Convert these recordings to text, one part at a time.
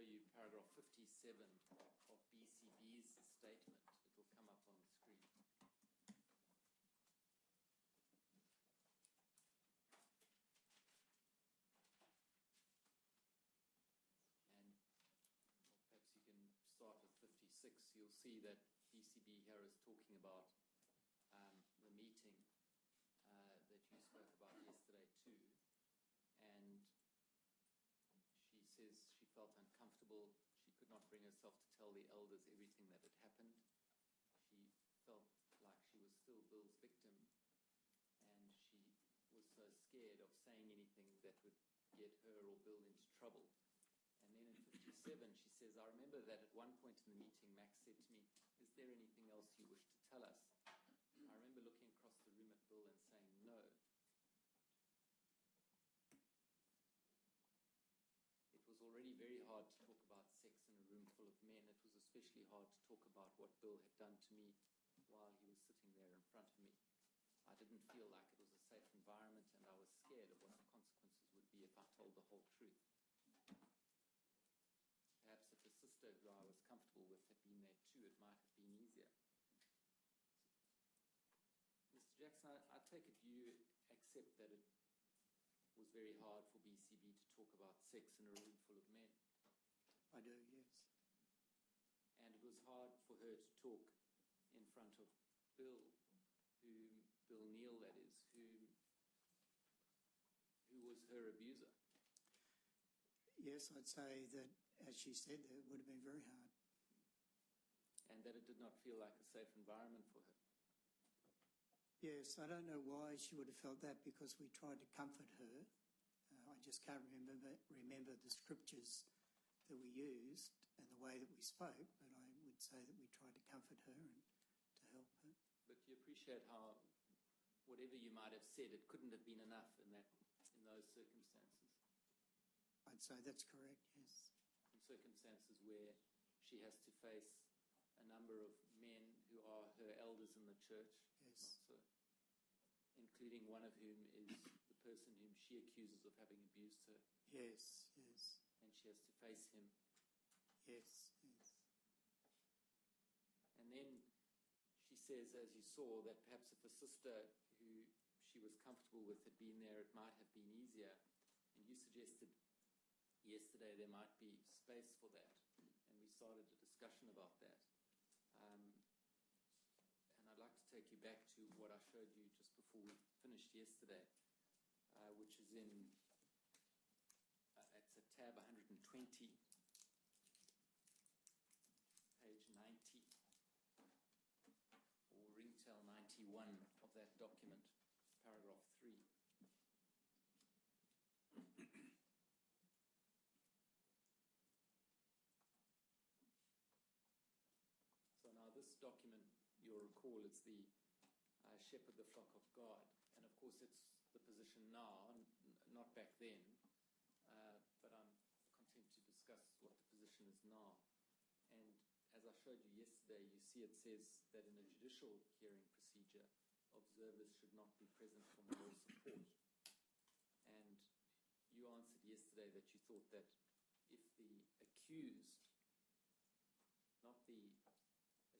you paragraph 57 of BCB's statement. It will come up on the screen. And perhaps you can start with 56. You'll see that BCB here is talking about the meeting that you spoke about yesterday too. And she says she felt uncomfortable. She could not bring herself to tell the elders everything that had happened. She felt like she was still Bill's victim, and she was so scared of saying anything that would get her or Bill into trouble. And then in 57, she says, I remember that at one point in the meeting, Max said to me, is there anything else you wish to tell us? I remember looking across the room at Bill and saying, no. It was already very hard to talk about sex in a room full of men. It was especially hard to talk about what Bill had done to me while he was sitting there in front of me. I didn't feel like it was a safe environment, and I was scared of what the consequences would be if I told the whole truth. Perhaps if a sister who I was comfortable with had been there too, it might have been easier. Mr. Jackson, I take it you accept that it was very hard for BCB to talk about sex in a room full of men. I do, yes. And it was hard for her to talk in front of Bill, Bill Neal, that is, who was her abuser. Yes, I'd say that, as she said, that it would have been very hard. And that it did not feel like a safe environment for her. Yes, I don't know why she would have felt that, because we tried to comfort her. I just can't remember the scriptures that we used and the way that we spoke, but I would say that we tried to comfort her and to help her. But you appreciate how, whatever you might have said, it couldn't have been enough in those circumstances. I'd say that's correct, yes. In circumstances where she has to face a number of men who are her elders in the church, yes, so, including one of whom is the person whom she accuses of having abused her. Yes, yes. And she has to face him. Yes, yes. And then she says, as you saw, that perhaps if a sister who she was comfortable with had been there, it might have been easier. And you suggested yesterday there might be space for that. And we started a discussion about that. And I'd like to take you back to what I showed you just before we finished yesterday, which is in, it's at tab 120, page 90, or ringtail 91 of that document, paragraph 3. So now this document, you'll recall, is the shepherd the flock of God. And of course it's the position now, not back then, but I'm content to discuss what the position is now. And as I showed you yesterday, you see it says that in a judicial hearing procedure, observers should not be present for moral support. And you answered yesterday that you thought that if the accused, not the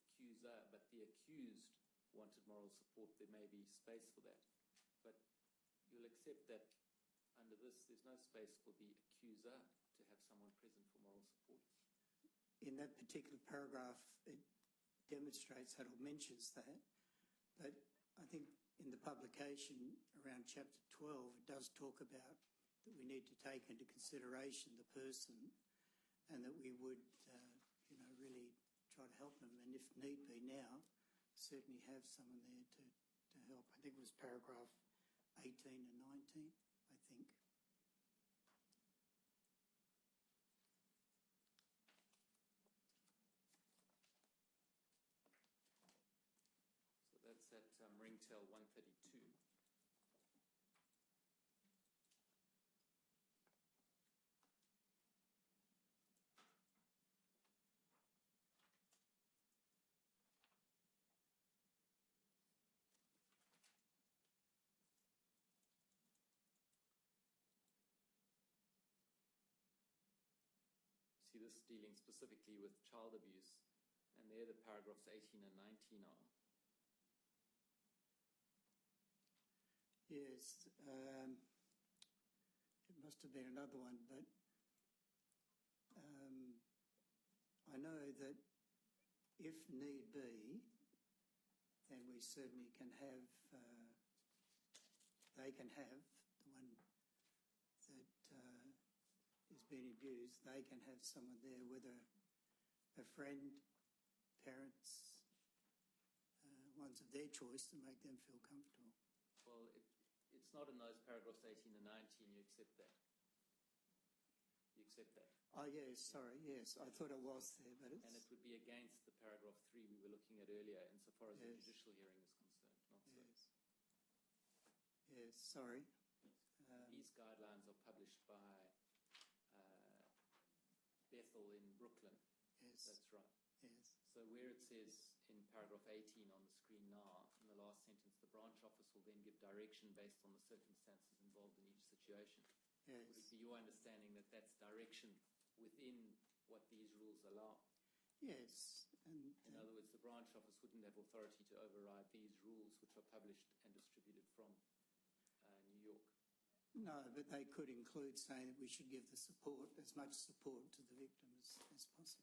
accuser, but the accused wanted moral support, there may be space for that. But you'll accept that under this, there's no space for the accuser to have someone present for moral support. In that particular paragraph, it demonstrates that or mentions that. But I think in the publication around chapter 12, it does talk about that we need to take into consideration the person and that we would, really try to help them, and if need be now, certainly have someone there to help. I think it was paragraph 18 and 19, I think. So that's at ringtail 132. See this dealing specifically with child abuse, and there the paragraphs 18 and 19 are. Yes, it must have been another one, but I know that if need be, then we certainly can have, they can have, the one that is being abused, they can have someone there, whether a friend, parents, ones of their choice, to make them feel comfortable. Well, it's not in those paragraphs 18 and 19, you accept that? You accept that? Oh, yes, sorry, yes, I thought it was there, but it's... And it would be against the paragraph 3 we were looking at earlier, insofar as yes. the judicial hearing is concerned, not so. Yes, yes, sorry. These guidelines are published by Bethel in Brooklyn. Yes. That's right. Yes. So where it says in paragraph 18 on the screen now, in the last sentence, the branch office will then give direction based on the circumstances involved in each situation. Yes. Would it be your understanding that that's direction within what these rules allow? Yes. And in other words, the branch office wouldn't have authority to override these rules, which are published and distributed from New York. No, but they could include saying that we should give the support, as much support to the victim as possible. Yes.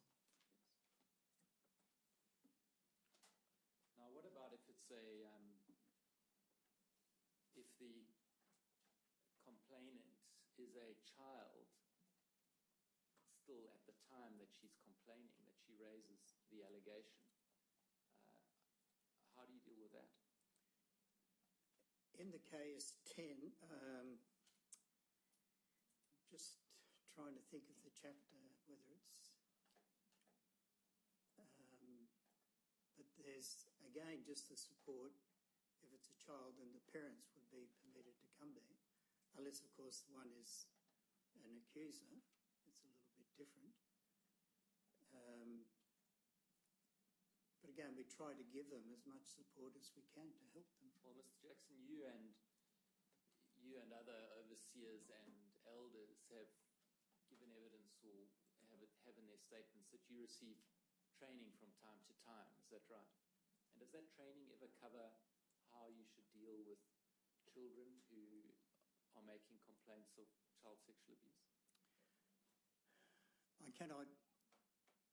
Now, what about if it's if the complainant is a child still at the time that she's complaining, that she raises the allegation? How do you deal with that? In the case 10, just trying to think of the chapter, whether it's... but there's, again, just the support. If it's a child, then the parents would be permitted to come there. Unless, of course, one is an accuser. It's a little bit different. But again, we try to give them as much support as we can to help them. Well, Mr. Jackson, you and other overseers and elders have given evidence or have in their statements that you receive training from time to time. Is that right? And does that training ever cover how you should deal with children who are making complaints of child sexual abuse? I cannot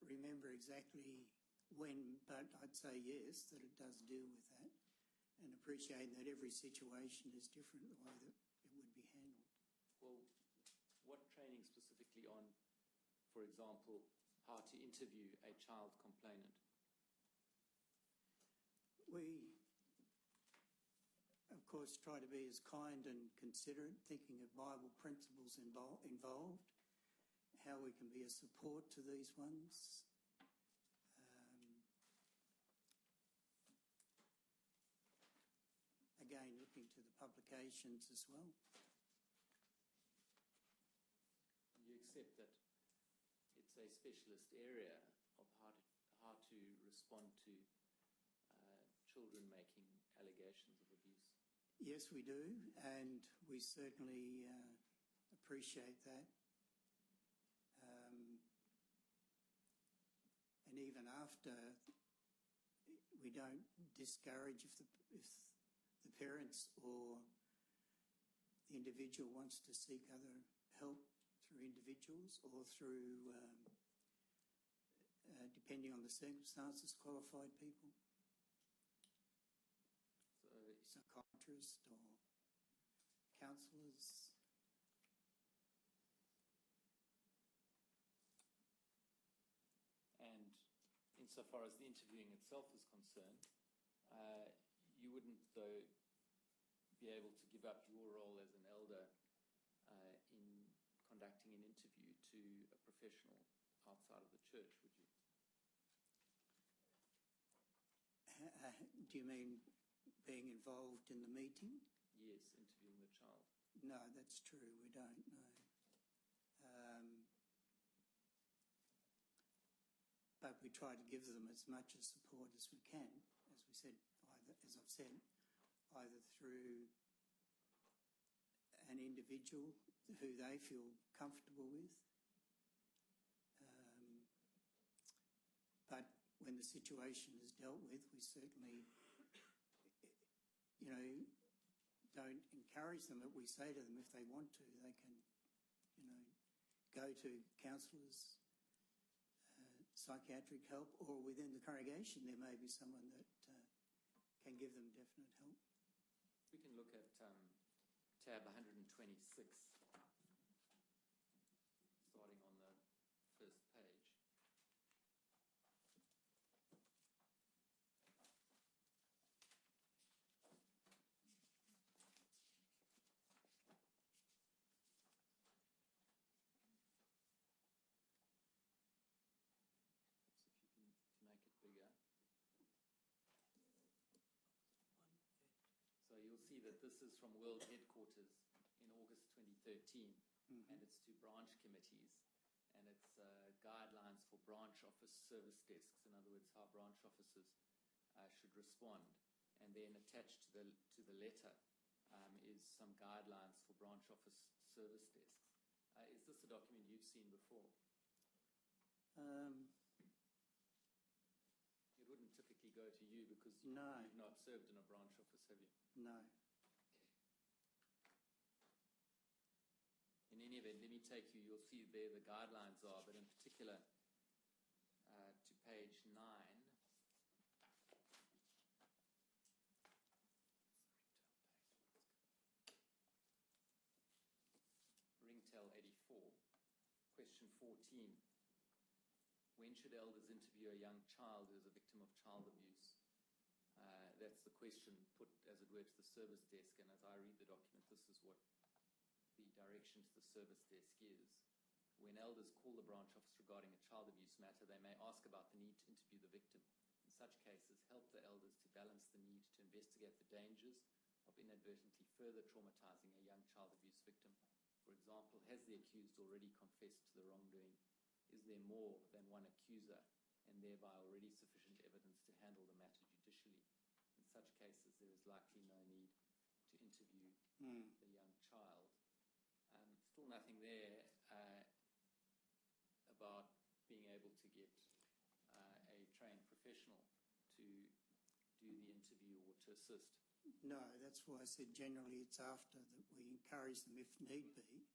remember exactly when, but I'd say yes, that it does deal with that, and appreciating that every situation is different, the way that it would be handled. Well, what training specifically on, for example, how to interview a child complainant? We, of course, try to be as kind and considerate, thinking of Bible principles involved, how we can be a support to these ones. Again, looking to the publications as well. You accept that it's a specialist area of how to respond to children making allegations of abuse? Yes, we do, and we certainly appreciate that. And even after, we don't discourage if the parents or the individual wants to seek other help through individuals or through, depending on the circumstances, qualified people. Psychiatrists or counsellors. And insofar as the interviewing itself is concerned, you wouldn't, though, be able to give up your role as an elder in conducting an interview to a professional outside of the church, would you? Do you mean being involved in the meeting? Yes, interviewing the child. No, that's true. We don't, no. But we try to give them as much as support as we can, as we said, as I've said, either through an individual who they feel comfortable with, when the situation is dealt with, we certainly, don't encourage them, but we say to them if they want to, they can, go to counsellors, psychiatric help, or within the congregation there may be someone that can give them definite help. We can look at tab 126, starting on the first page. To make it bigger. So you'll see that this is from World Headquarters in August 2013, and it's to branch committees, and it's guidelines for branch office service desks. In other words, how branch officers should respond. And then attached to the letter is some guidelines for branch office service desks. Is this a document you've seen before? It wouldn't typically go to you because you've not served in a branch office, have you? No. In any event, let me take you, you'll see there the guidelines are, but in particular to page 9. Ringtail 84, question 14. When should elders interview a young child who is a victim of child abuse? That's the question put, as it were, to the service desk. And as I read the document, this is what the direction to the service desk is. When elders call the branch office regarding a child abuse matter, they may ask about the need to interview the victim. In such cases, help the elders to balance the need to investigate the dangers of inadvertently further traumatizing a young child abuse victim. For example, has the accused already confessed to the wrongdoing? Is there more than one accuser, and thereby already sufficient evidence to handle the matter judicially? In such cases, there is likely no need to interview the young child. Still nothing there about being able to get a trained professional to do the interview or to assist. No, that's why I said generally it's after that we encourage them if need be.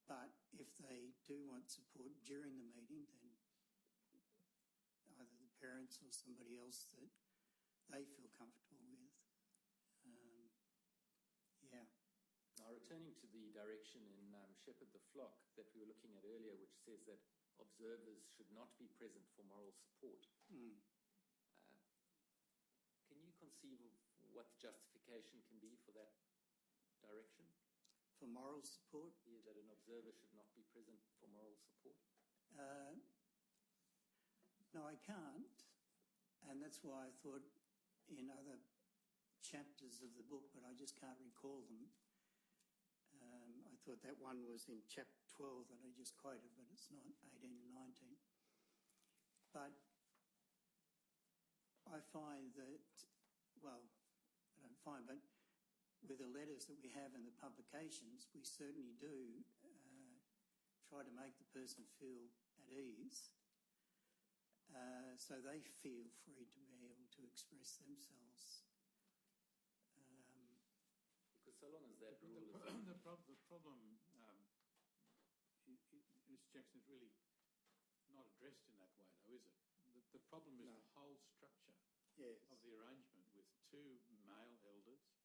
But if they do want support during the meeting, then either the parents or somebody else that they feel comfortable with. Now, returning to the direction in Shepherd the Flock that we were looking at earlier, which says that observers should not be present for moral support. Can you conceive of what the justification can be for that direction? For moral support? Yeah, that an observer should not be present for moral support? No, I can't. And that's why I thought in other chapters of the book, but I just can't recall them. I thought that one was in chapter 12 that I just quoted, but it's not 18 and 19. But I find that, well, I don't find, but with the letters that we have in the publications, we certainly do try to make the person feel at ease so they feel free to be able to express themselves. Because so long as that rule is... The problem, Mr. Jackson, is really not addressed in that way, though, is it? The problem is the whole structure of the arrangement with two male elders,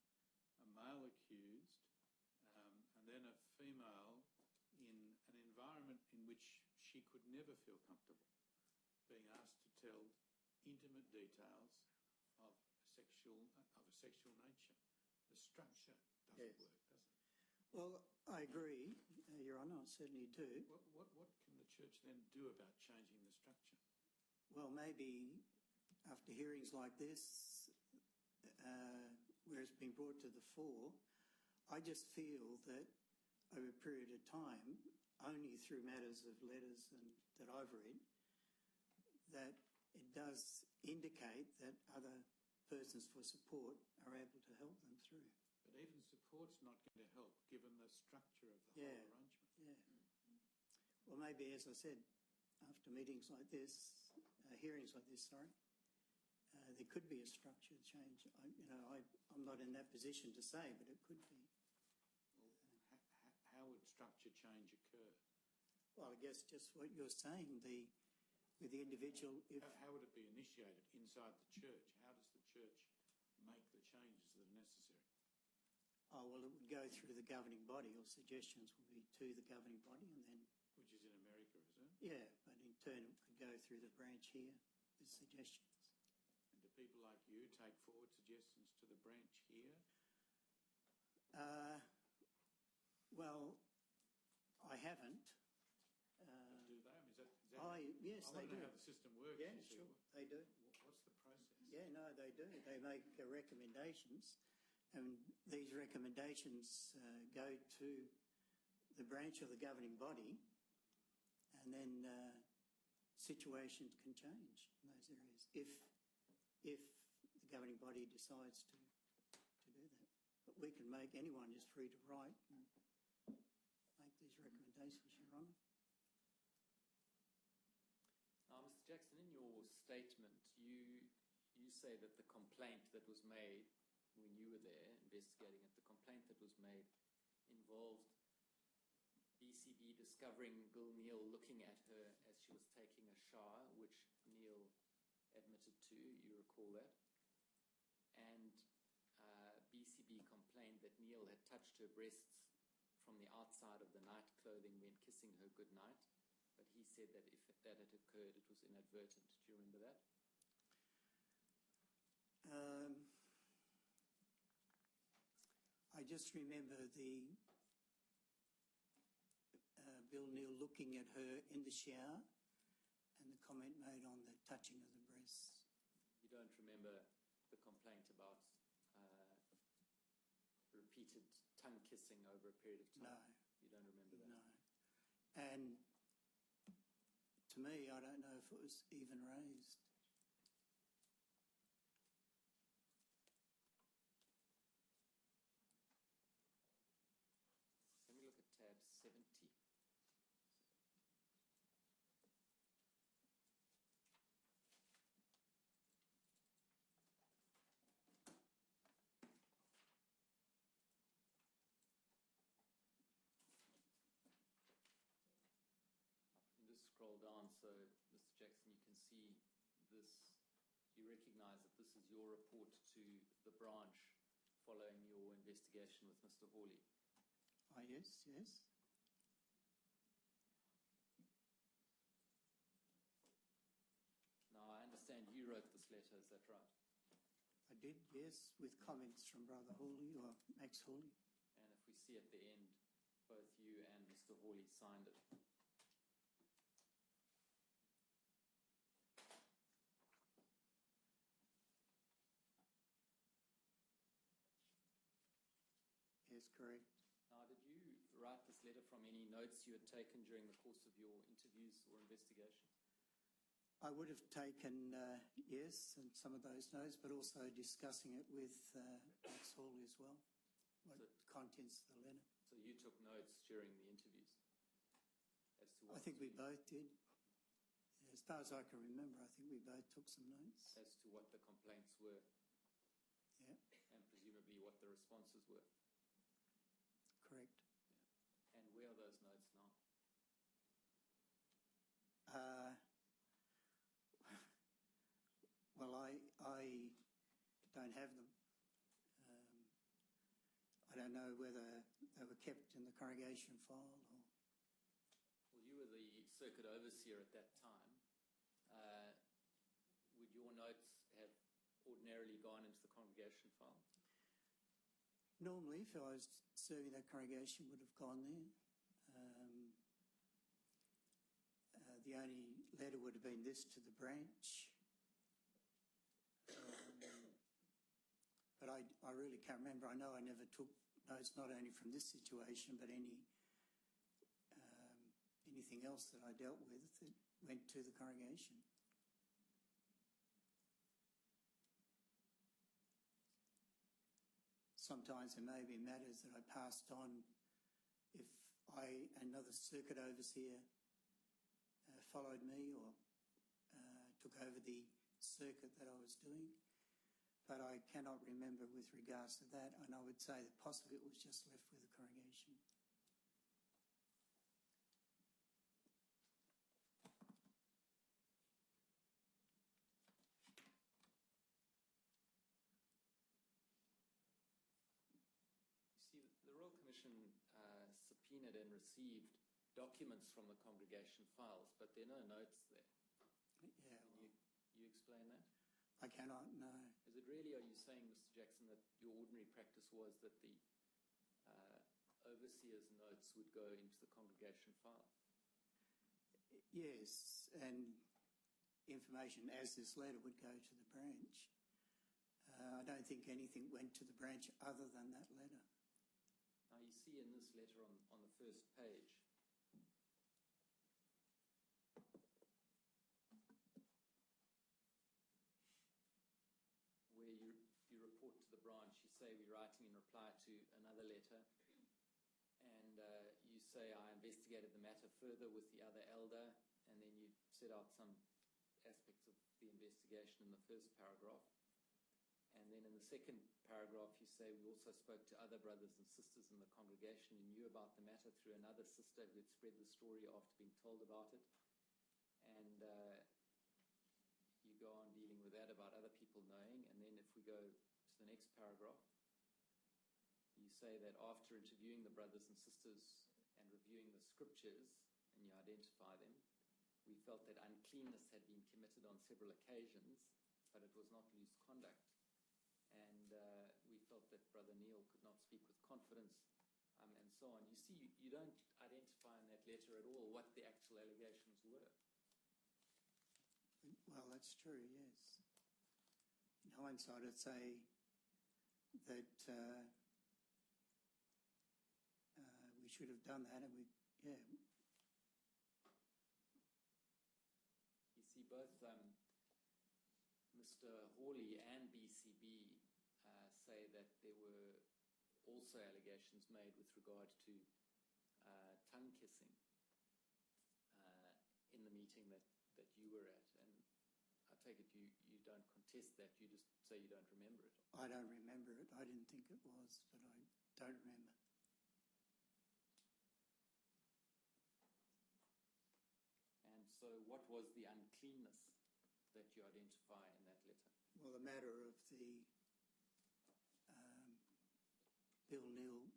a male accused, and then a female in an environment in which she could never feel comfortable being asked to tell intimate details of a sexual nature. The structure doesn't work, does it? Well, I agree, Your Honour, I certainly do. What can the church then do about changing the structure? Well, maybe after hearings like this, where it's been brought to the fore, I just feel that over a period of time, only through matters of letters and that I've read, that it does indicate that other persons for support are able to help them through. But even support's not going to help, given the structure of the whole arrangement. Yeah. Well, maybe, as I said, after meetings like this, hearings like this, there could be a structure change. I'm not in that position to say, but it could be. How would structure change occur? Well, I guess just what you're saying, with the individual... How would it be initiated inside the church? How does the church make the changes that are necessary? Oh, well, it would go through the governing body, or suggestions would be to the governing body, and then... Which is in America, is it? Yeah, but in turn it could go through the branch here with suggestions. And do people like you take forward suggestions to the branch here? Well, I haven't. Do they? I mean, is that yes, they do. I don't know how the system works. Yeah, sure, they do. What's the process? Yeah, no, they do. They make recommendations, and these recommendations go to the branch of the governing body, and then situations can change in those areas if the governing body decides to do that. But we can make, anyone is free to write and make these recommendations, Your Honour. Mr. Jackson, in your statement, you say that the complaint that was made when you were there investigating it, the complaint that was made involved BCB discovering Bill Neal looking at her as she was taking a shower, which Neal admitted to, you recall that, and BCB complained that Neal had touched her breasts from the outside of the night clothing when kissing her goodnight, but he said that if that had occurred, it was inadvertent. Do you remember that? I just remember the Bill Neal looking at her in the shower and the comment made on the touching of the breasts. You don't remember the complaint about repeated tongue kissing over a period of time? No. You don't remember that? No. And to me, I don't know if it was even raised. Let me look at tab 70. Scroll down so, Mr. Jackson, you can see this. You recognise that this is your report to the branch following your investigation with Mr. Hawley. Yes, yes. Now, I understand you wrote this letter, is that right? I did, yes, with comments from Brother Hawley, or Max Hawley. And if we see at the end, both you and Mr. Hawley signed it. Yes, correct. Now, did you write this letter from any notes you had taken during the course of your interviews or investigation? I would have taken, yes, and some of those notes, but also discussing it with Max Hawley as well, the contents of the letter. So you took notes during the interviews? As to what I think we both did. As far as I can remember, I think we both took some notes. As to what the complaints were? Yeah. And presumably what the responses were? Correct. Yeah. And where are those notes now? Well, I don't have them. I don't know whether they were kept in the congregation file or... Well, you were the circuit overseer at that time. Would your notes have ordinarily gone into the congregation file? Normally, if I was serving that congregation, would have gone there. The only letter would have been this to the branch. But I really can't remember. I know I never took notes, not only from this situation, but anything else that I dealt with that went to the congregation. Sometimes there may be matters that I passed on if another circuit overseer followed me or took over the circuit that I was doing. But I cannot remember with regards to that, and I would say that possibly it was just left with the congregation. You see, the Royal Commission subpoenaed and received documents from the congregation files, but there are no notes there. Yeah, Can you explain that? I cannot, no. Is it really, are you saying, Mr. Jackson, that your ordinary practice was that the overseer's notes would go into the congregation file? Yes, and information as this letter would go to the branch. I don't think anything went to the branch other than that letter. Now, you see in this letter on the first page, where you report to the branch, you say we're writing in reply to another letter, and you say I investigated the matter further with the other elder, and then you set out some aspects of the investigation in the first paragraph. And then in the second paragraph, you say we also spoke to other brothers and sisters in the congregation who knew about the matter through another sister who had spread the story after being told about it. And you go on dealing with that about other people knowing. And then if we go to the next paragraph, you say that after interviewing the brothers and sisters and reviewing the scriptures, and you identify them, we felt that uncleanness had been committed on several occasions, but it was not loose conduct. And we felt that Brother Neil could not speak with confidence, and so on. You see, you don't identify in that letter at all what the actual allegations were. Well, that's true, yes. In hindsight, I'd say that we should have done that, and yeah. You see, both Mr. Hawley and BCB say that there were also allegations made with regard to tongue kissing in the meeting that you were at. And I take it you don't contest that, you just say you don't remember it. I don't remember it. I didn't think it was, but I don't remember. And so what was the uncleanness that you identify in that letter? Well, the matter of the Bill Neal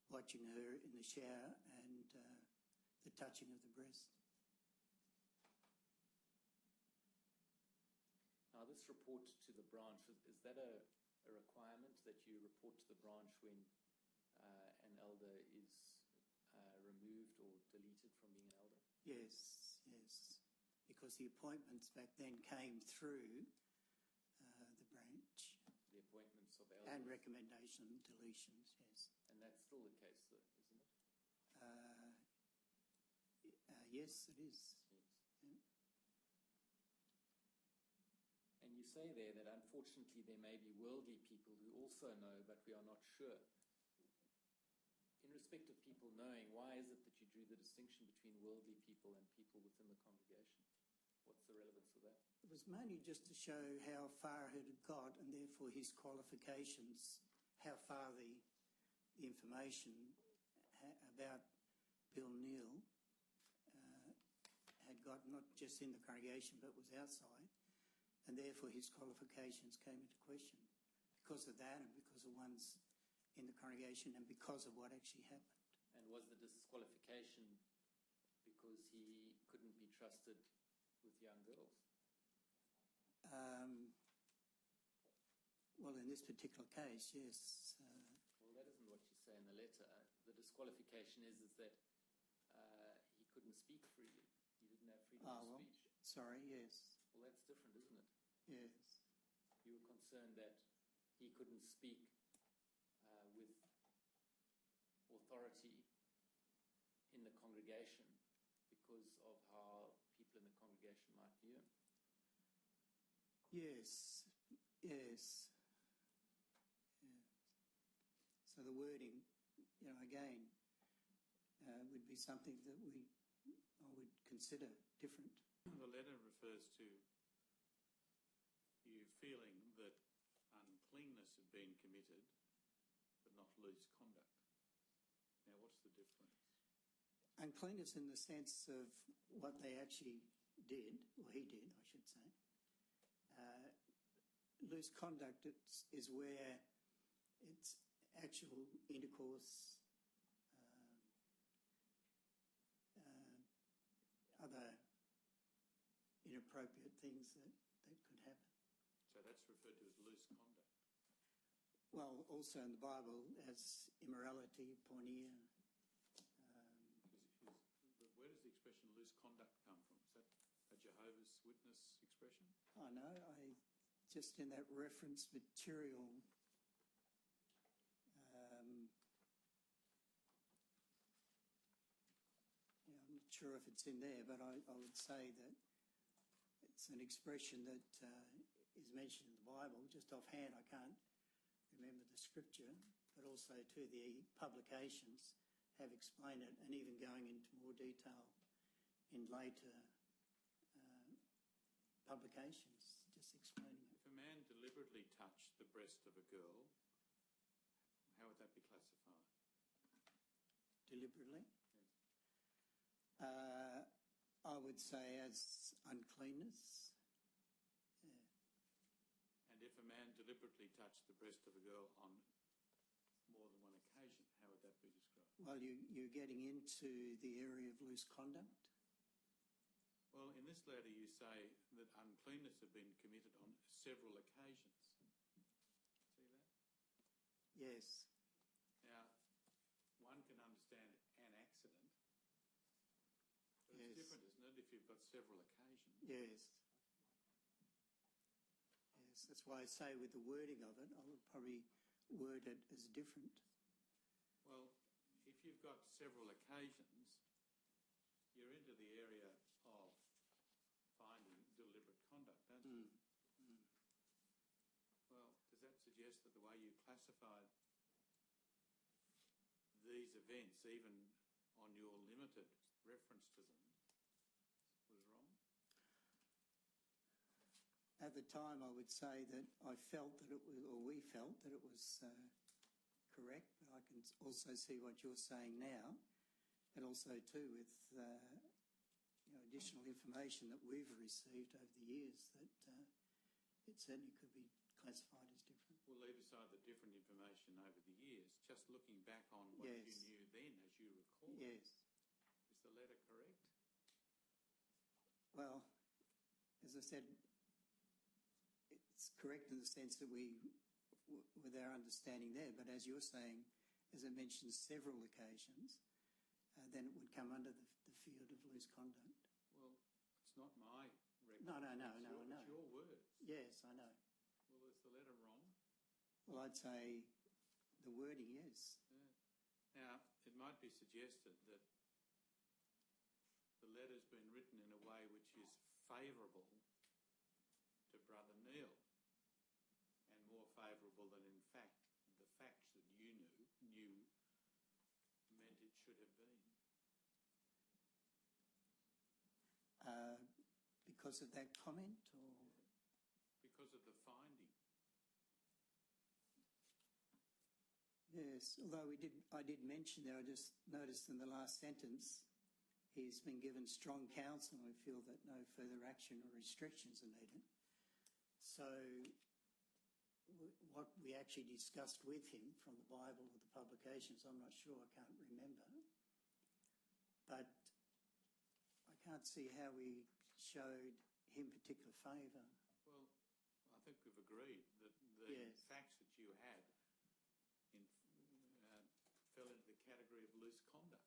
watching her in the shower and the touching of the breast. Now, this report to the branch, is that a requirement that you report to the branch when an elder is removed or deleted from being an elder? Yes, yes. Because the appointments back then came through the branch. The appointments of elders. And recommendation deletions, yes. And that's still the case, though, isn't it? Yes, it is. Yes. Yeah. And you say there that unfortunately there may be worldly people who also know, but we are not sure. In respect of people knowing, why is it that you drew the distinction between worldly people and people within the congregation? What's the relevance of that? It was mainly just to show how far it had got, and therefore his qualifications, how far the information about Bill Neal had got, not just in the congregation but was outside, and therefore his qualifications came into question because of that and because of ones in the congregation and because of what actually happened. And was the disqualification because he couldn't be trusted with young girls? Well, in this particular case, yes. Well, that isn't what you say in the letter. The disqualification is that he couldn't speak freely. He didn't have freedom of speech. Sorry, yes. Well, that's different, isn't it? Yes. You were concerned that he couldn't speak with authority in the congregation because of how people in the congregation might view him. Yes, yes. Yeah. So the wording, again, would be something that I would consider different. The letter refers to feeling that uncleanness had been committed, but not loose conduct. Now, what's the difference? Uncleanness in the sense of what they actually did, or he did, I should say. Loose conduct is where it's actual intercourse, other inappropriate things that could happen. So that's referred to as loose conduct? Well, also in the Bible as immorality, porneia. Where does the expression loose conduct come from? Is that a Jehovah's Witness expression? Oh no, just in that reference material, I'm not sure if it's in there, but I would say that it's an expression that is mentioned in the Bible. Just offhand, I can't remember the scripture, but also too the publications have explained it, and even going into more detail in later publications, just explaining it. If a man deliberately touched the breast of a girl, how would that be classified? Deliberately? Yes. I would say as uncleanness. Yeah. And if a man deliberately touched the breast of a girl on more than one occasion, how would that be described? Well, you're getting into the area of loose conduct. Well, in this letter you say that uncleanness had been committed on several occasions. See that? Yes. Now, one can understand an accident, but Yes. it's different, isn't it, if you've got several occasions? Yes. Yes, that's why I say with the wording of it, I would probably word it as different. Well, if you've got several occasions, you're into the area of finding deliberate conduct, don't you? Well, does that suggest that the way you classified these events, even on your limited reference to them, was wrong? At the time, I would say that I felt that it was, or we felt that it was correct, but I can also see what you're saying now, and also too with additional information that we've received over the years that it certainly could be classified as different. We'll leave aside the different information over the years. Just looking back on what you knew then, as you recall. Yes. Is the letter correct? Well, as I said, it's correct in the sense that with our understanding there, but as you're saying, as I mentioned several occasions, then it would come under the field of loose conduct. Well, it's not my record. No, I know. It's your words. Yes, I know. Well, is the letter wrong? Well, I'd say the wording, yes. Yeah. Now, it might be suggested that the letter's been written in a way which is favourable to Brother Neil and more favourable than, in fact, the facts that you knew meant it should have been. Because of that comment, or because of the finding. Yes, although I did mention there, I just noticed in the last sentence, he's been given strong counsel and I feel that no further action or restrictions are needed. So what we actually discussed with him from the Bible or the publications, I'm not sure, I can't remember. But I can't see how we showed him particular favour. Well, I think we've agreed that the facts that you had fell into the category of loose conduct.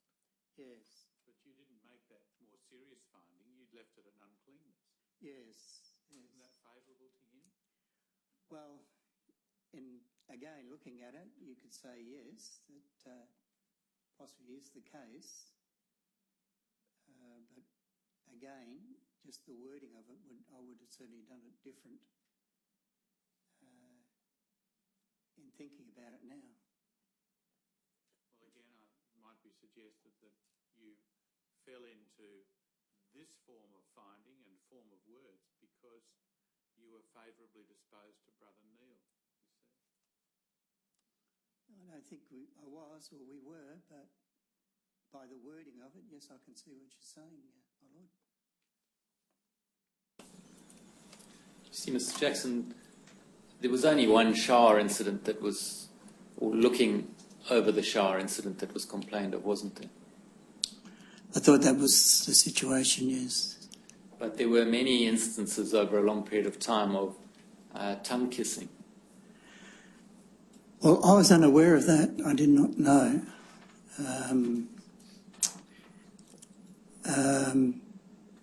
Yes. But you didn't make that more serious finding. You'd left it at uncleanness. Yes. Isn't that favourable to him? Well, again, looking at it, you could say yes, that possibly is the case. But again, just the wording of it, I would have certainly done it different in thinking about it now. Well, again, it might be suggested that you fell into this form of finding and form of words because you were favourably disposed to Brother Neil, you said. I don't think I was, or we were, but by the wording of it, yes, I can see what you're saying, my Lord. You see, Mr. Jackson, there was only one shower incident that was, or looking over the shower incident that was complained of, wasn't there? I thought that was the situation, yes. But there were many instances over a long period of time of tongue kissing. Well, I was unaware of that. I did not know.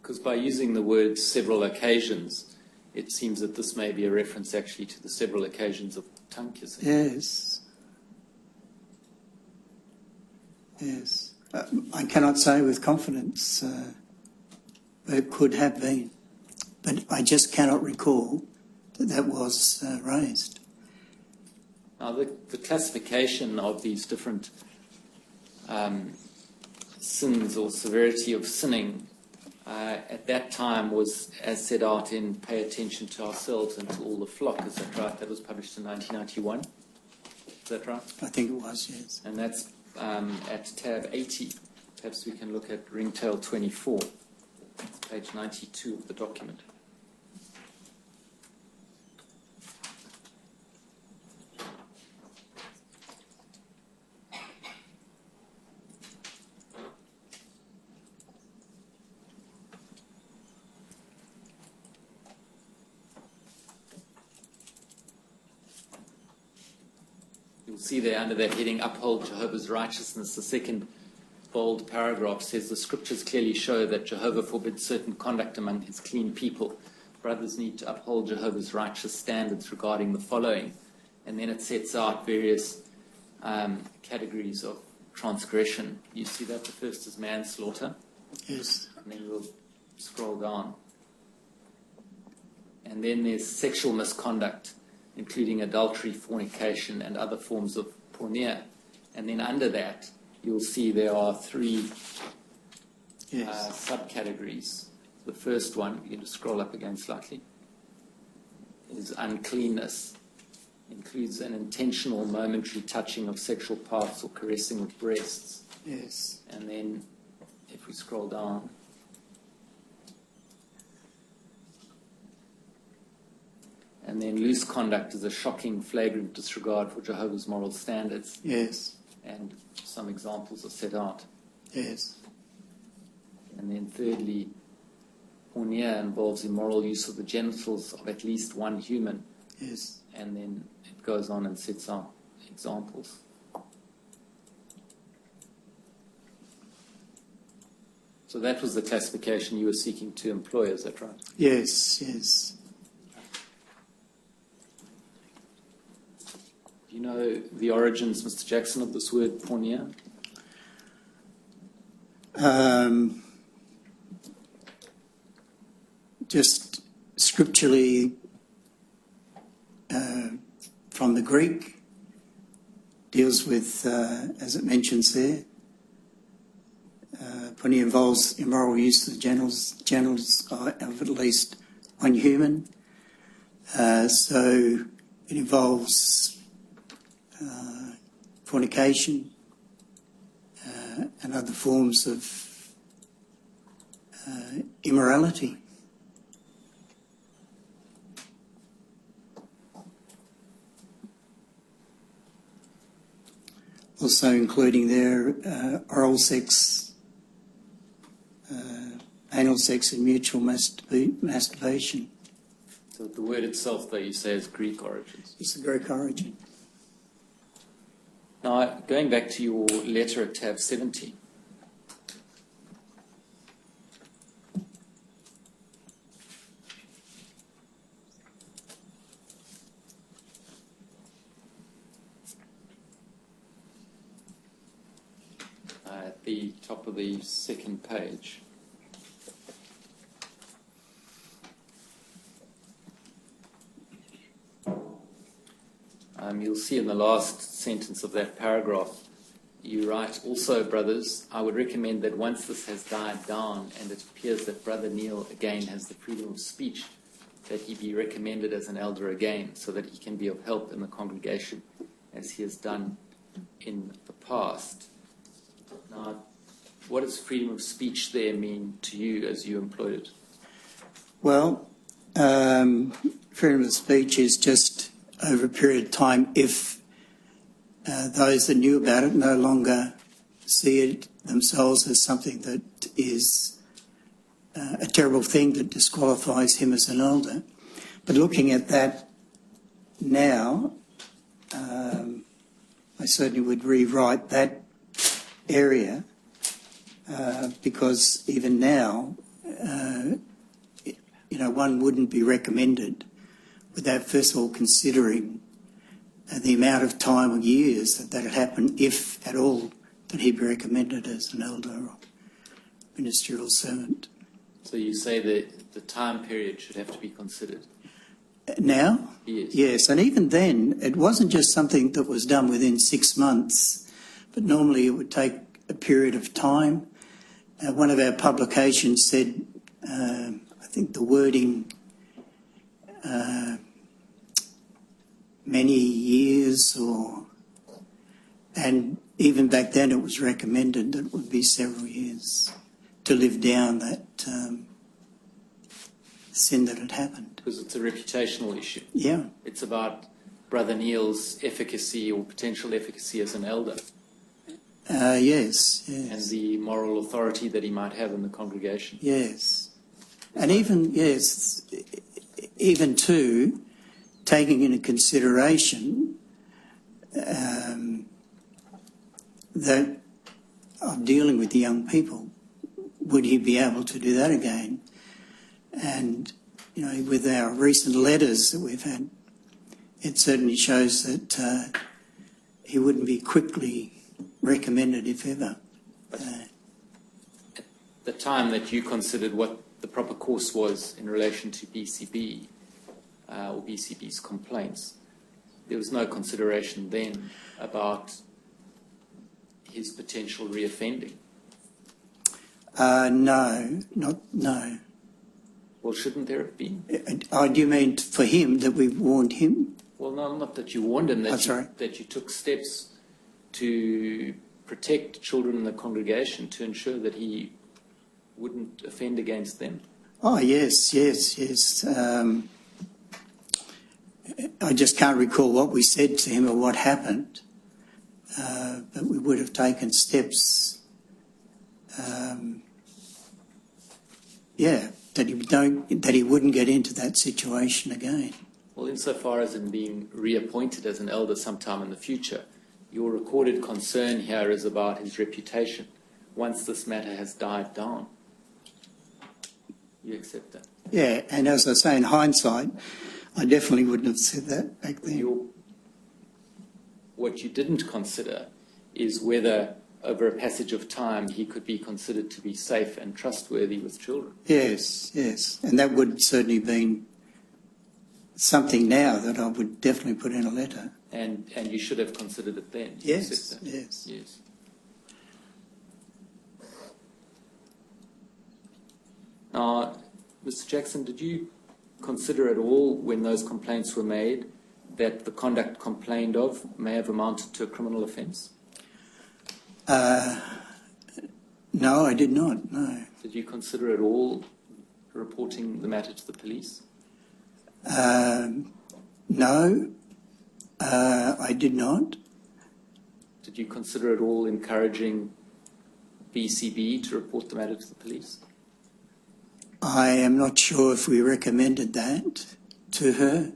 Because by using the word several occasions, it seems that this may be a reference actually to the several occasions of tongue kissing. Yes. Yes. I cannot say with confidence, but it could have been. But I just cannot recall that that was raised. Now, the classification of these different sins or severity of sinning at that time was, as set out in Pay Attention to Ourselves and to All the Flock. Is that right? That was published in 1991. Is that right? I think it was, yes. And that's at tab 80. Perhaps we can look at Ringtail 24. It's page 92 of the document. You'll see there under that heading, Uphold Jehovah's Righteousness, the second bold paragraph says, the scriptures clearly show that Jehovah forbids certain conduct among his clean people. Brothers need to uphold Jehovah's righteous standards regarding the following. And then it sets out various categories of transgression. You see that? The first is manslaughter. Yes. And then we'll scroll down. And then there's sexual misconduct, including adultery, fornication, and other forms of porneia. And then under that, you'll see there are three subcategories. The first one, you can just scroll up again slightly, is uncleanness. Includes an intentional momentary touching of sexual parts or caressing of breasts. Yes. And then if we scroll down, and then loose conduct is a shocking, flagrant disregard for Jehovah's moral standards. Yes. And some examples are set out. Yes. And then thirdly, porneia involves immoral use of the genitals of at least one human. Yes. And then it goes on and sets out examples. So that was the classification you were seeking to employ, is that right? Yes, yes. Do you know the origins, Mr. Jackson, of this word porneia? Just scripturally, from the Greek, deals with, as it mentions there, porneia involves immoral use of the genitals of at least one human. So it involves fornication and other forms of immorality. Also including their oral sex, anal sex and mutual masturbation. So the word itself, though, you say is Greek origins. It's the Greek origin. Now, going back to your letter at tab 70, at the top of the second page, you'll see in the last sentence of that paragraph, you write, also, brothers, I would recommend that once this has died down and it appears that Brother Neil again has the freedom of speech, that he be recommended as an elder again, so that he can be of help in the congregation as he has done in the past. Now, what does freedom of speech there mean to you as you employed it? Well, freedom of speech is just over a period of time if those that knew about it no longer see it themselves as something that is a terrible thing that disqualifies him as an elder. But looking at that now, I certainly would rewrite that area because even now, one wouldn't be recommended without first of all considering the amount of time or years that had happened, if at all, that he be recommended as an elder or ministerial servant. So you say that the time period should have to be considered? Now? Yes. Yes, and even then, it wasn't just something that was done within 6 months, but normally it would take a period of time. One of our publications said, I think the wording, many years, and even back then it was recommended that it would be several years to live down that sin that had happened. Because it's a reputational issue. Yeah. It's about Brother Neil's efficacy or potential efficacy as an elder. Yes. And the moral authority that he might have in the congregation. Yes. And even too, taking into consideration that of dealing with the young people, would he be able to do that again? And, with our recent letters that we've had, it certainly shows that he wouldn't be quickly recommended, if ever. At the time that you considered what the proper course was in relation to BCB or BCB's complaints, there was no consideration then about his potential reoffending? No. Well, shouldn't there have been? Do you mean for him that we warned him? Well, no, not that you warned him, that you took steps to protect children in the congregation to ensure that he wouldn't offend against them. Oh, yes. I just can't recall what we said to him or what happened, but we would have taken steps, that he wouldn't get into that situation again. Well, insofar as in being reappointed as an elder sometime in the future, your recorded concern here is about his reputation once this matter has died down. You accept that? Yeah, and as I say, in hindsight, I definitely wouldn't have said that back then. What you didn't consider is whether, over a passage of time, he could be considered to be safe and trustworthy with children. Yes, and that would certainly been something now that I would definitely put in a letter. And you should have considered it then. Yes. Now, Mr. Jackson, did you consider at all, when those complaints were made, that the conduct complained of may have amounted to a criminal offence? No, I did not, no. Did you consider at all reporting the matter to the police? No, I did not. Did you consider at all encouraging BCB to report the matter to the police? I am not sure if we recommended that to her.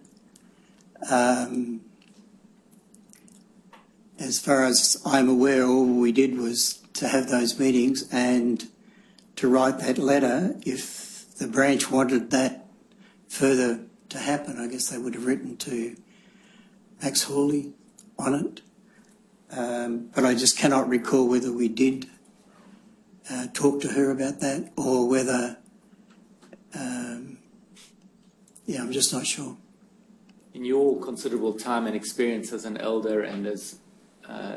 As far as I'm aware, all we did was to have those meetings and to write that letter. If the branch wanted that further to happen, I guess they would have written to Max Hawley on it. But I just cannot recall whether we did talk to her about that or whether, I'm just not sure. In your considerable time and experience as an elder and as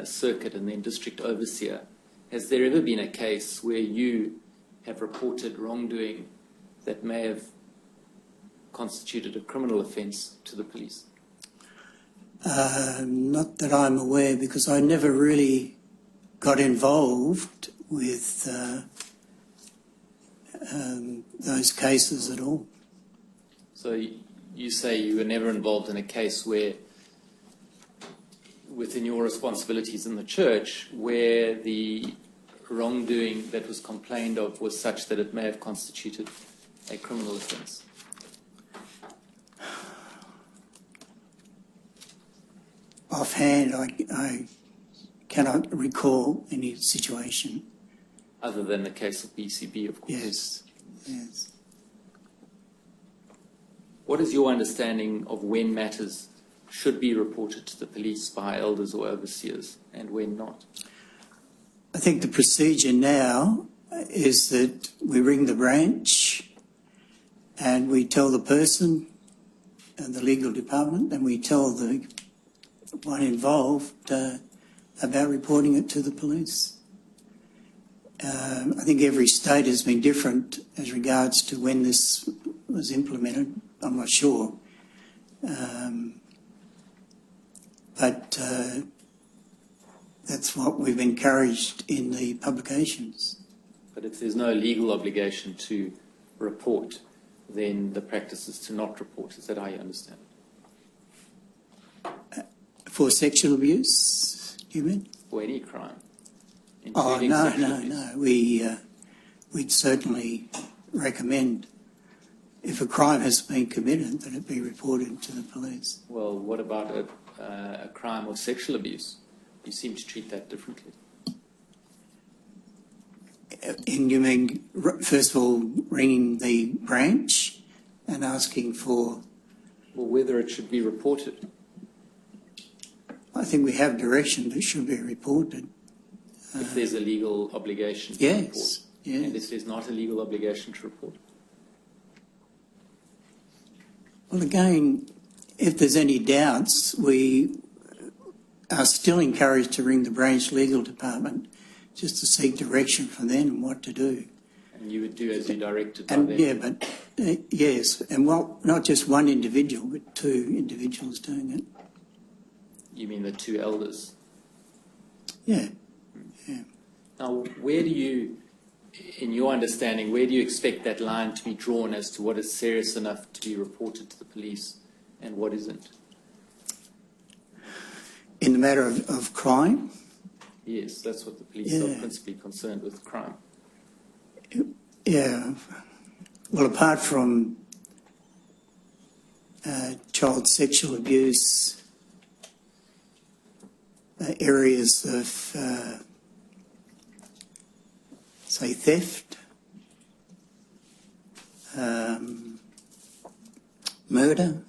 circuit and then district overseer, has there ever been a case where you have reported wrongdoing that may have constituted a criminal offence to the police? Not that I'm aware, because I never really got involved with those cases at all. So you say you were never involved in a case where, within your responsibilities in the church, where the wrongdoing that was complained of was such that it may have constituted a criminal offence? Offhand, I cannot recall any situation. Other than the case of BCB, of course. Yes, yes. What is your understanding of when matters should be reported to the police by elders or overseers and when not? I think the procedure now is that we ring the branch and we tell the person and the legal department, and we tell the one involved about reporting it to the police. I think every state has been different as regards to when this was implemented. I'm not sure. But that's what we've encouraged in the publications. But if there's no legal obligation to report, then the practice is to not report. Is that how you understand it? For sexual abuse, do you mean? Or any crime? Oh, including no, sexual no, abuse? no. We'd certainly recommend, if a crime has been committed, that it be reported to the police. Well, what about a crime of sexual abuse? You seem to treat that differently. And you mean, first of all, ringing the branch and asking for... Well, whether it should be reported. I think we have direction that it should be reported. If there's a legal obligation to report. Yes. And if there's not a legal obligation to report. Well, again, if there's any doubts, we are still encouraged to ring the branch legal department just to seek direction from them and what to do. And you would do as you directed by And them? yeah, but yes, and well, not just one individual, but two individuals doing it. You mean the two elders? Yeah. Now, where do you, in your understanding, where do you expect that line to be drawn as to what is serious enough to be reported to the police and what isn't? In the matter of crime? Yes, that's what the police are principally concerned with, crime. Yeah. Well, apart from child sexual abuse, areas of, say, theft, murder,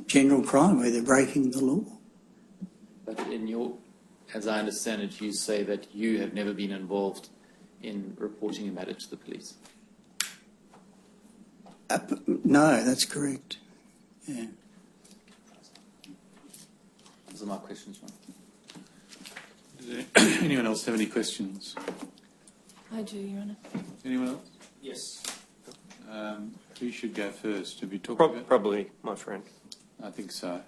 general crime where they're breaking the law. But in your, as I understand it, you say that you have never been involved in reporting a matter to the police. No, that's correct. Yeah. Those are my questions, Ron. Does anyone else have any questions? I do, Your Honour. Anyone else? Yes. Who should go first? Have you talked about? Probably my friend. I think so.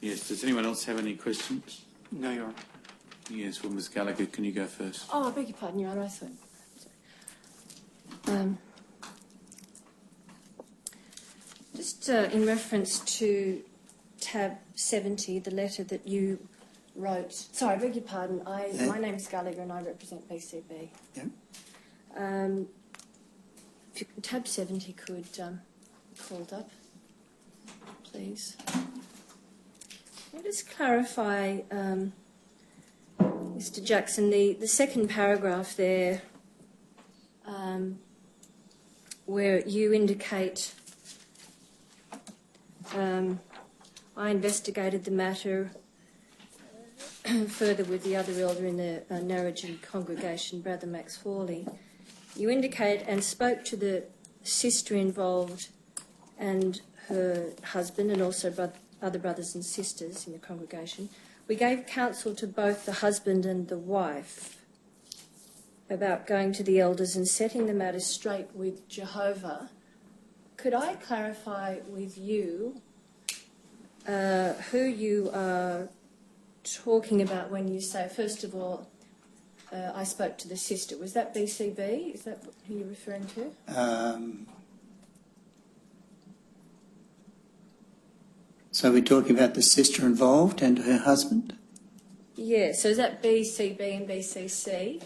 Yes. Does anyone else have any questions? No, Your Honour. Yes. Well, Ms. Gallagher, can you go first? Oh, I beg your pardon, Your Honour. I thought. Sorry. Just in reference to tab 70, the letter that you wrote. Sorry, I beg your pardon. My name's Gallagher and I represent BCB. Yeah. If tab 70 could called up, please. Can I just clarify, Mr. Jackson, the second paragraph there, where you indicate, I investigated the matter further with the other elder in the Narrogin congregation, Brother Max Hawley. You indicate and spoke to the sister involved and her husband and also other brothers and sisters in the congregation. We gave counsel to both the husband and the wife about going to the elders and setting the matter straight with Jehovah. Could I clarify with you who you are talking about when you say, first of all, I spoke to the sister? Was that BCB? Is that who you're referring to? So we're talking about the sister involved and her husband? Yeah, so is that BCB and BCC?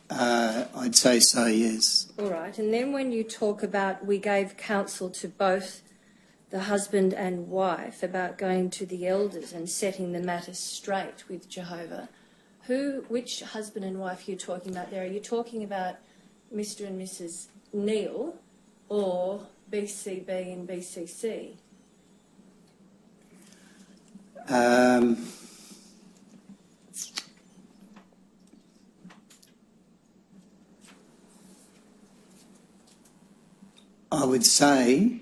I'd say so, yes. All right, and then when you talk about we gave counsel to both the husband and wife about going to the elders and setting the matter straight with Jehovah, which husband and wife are you talking about there? Are you talking about Mr. and Mrs. Neil or BCB and BCC? I would say,